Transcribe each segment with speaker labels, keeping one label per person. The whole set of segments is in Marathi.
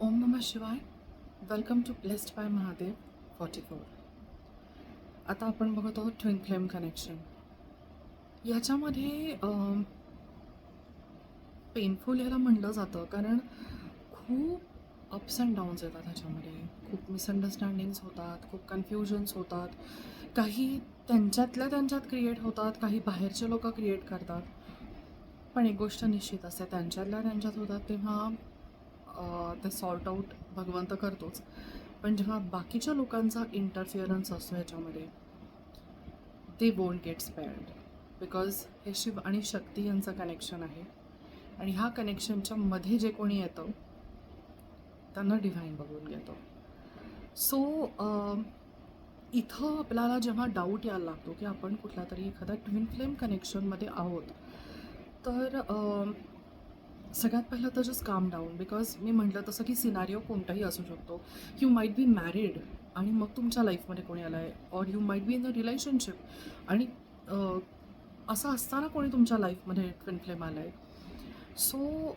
Speaker 1: ओम नमः शिवाय. Welcome to blessed by Mahadev 44. आता आपण बघत आहोत ट्विन फ्लेम कनेक्शन. याच्यामध्ये पेनफुल याला म्हणलं जातं कारण खूप अप्स अँड डाऊन्स येतात ह्याच्यामध्ये. खूप मिसअंडरस्टँडिंग्स होतात, खूप कन्फ्युजन्स होतात. काही त्यांच्यातल्या त्यांच्यात क्रिएट होतात, काही बाहेरचे लोक क्रिएट करतात. पण एक गोष्ट निश्चित असते, त्यांच्यातल्या त्यांच्यात होतात तेव्हा ते सॉर्ट आऊट भगवंत करतोच. पण जेव्हा बाकीच्या लोकांचा इंटरफिअरन्स असतो ह्याच्यामध्ये, ते वोंट गेट स्पेअर्ड. बिकॉज हे शिव आणि शक्ती यांचं कनेक्शन आहे. आणि ह्या कनेक्शनच्या मध्ये जे कोणी येतं त्यांना डिव्हाइन बघून घेतो. सो इथं आपल्याला जेव्हा डाऊट यायला लागतो की आपण कुठल्या तरी एखाद्या ट्विन फ्लेम कनेक्शनमध्ये आहोत, तर सगळ्यात पहिलं तर जस्ट काम डाऊन. बिकॉज मी म्हटलं तसं की सिनारिओ कोणताही असू शकतो. यू माईट बी मॅरिड आणि मग तुमच्या लाईफमध्ये कोणी आलं आहे, or you might be in a relationship आणि असं असताना कोणी तुमच्या लाईफमध्ये ट्विन फ्लेम आलं आहे. सो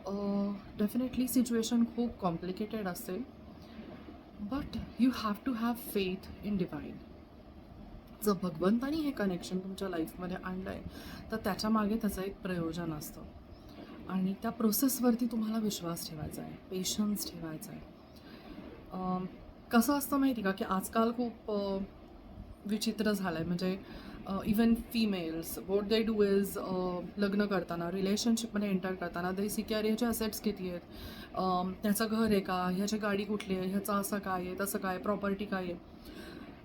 Speaker 1: डेफिनेटली सिच्युएशन खूप कॉम्प्लिकेटेड असेल, but you have to have faith in divine. जर भगवंतानी हे कनेक्शन तुमच्या लाईफमध्ये आणलं आहे तर त्याच्या मागे त्याचं एक प्रयोजन असतं आणि त्या प्रोसेसवरती तुम्हाला विश्वास ठेवायचा आहे, पेशन्स ठेवायचा आहे. कसं असतं माहिती का की आजकाल खूप विचित्र झालं आहे. म्हणजे even females what they do is, लग्न करताना रिलेशनशिपमध्ये एंटर करताना दे सी की अरे ह्याचे असेट्स किती आहेत, ह्याचं घर आहे का, ह्याची गाडी कुठली आहे, ह्याचं असं काय आहे, तसं काय, प्रॉपर्टी काय आहे.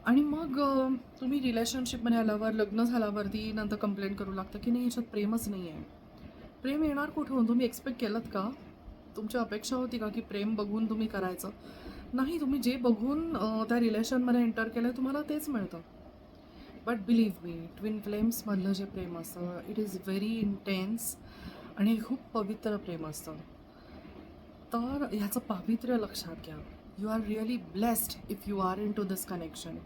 Speaker 1: आणि मग तुम्ही रिलेशनशिपमध्ये आल्यावर, लग्न झाल्यावरती नंतर कंप्लेंट करू लागता की नाही ह्याच्यात प्रेमच नाही आहे. प्रेम येणार कुठून? तुम्ही एक्सपेक्ट केलं का? तुमची अपेक्षा होती का की प्रेम बघून तुम्ही करायचं? नाही, तुम्ही जे बघून त्या रिलेशनमध्ये एंटर केलं तुम्हाला तेच मिळतं. बट बिलीव्ह मी, ट्विन फ्लेम्समधलं जे प्रेम असतं इट इज व्हेरी इंटेन्स आणि खूप पवित्र प्रेम असतं. तर ह्याचं पावित्र्य लक्षात घ्या. You are really blessed if you are into this connection.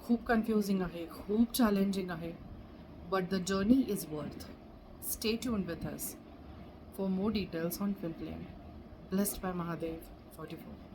Speaker 1: खूप कन्फ्युजिंग आहे, खूप चॅलेंजिंग आहे, but the journey is worth. Stay tuned with us for more details on twin flame. Blessed by Mahadev 44.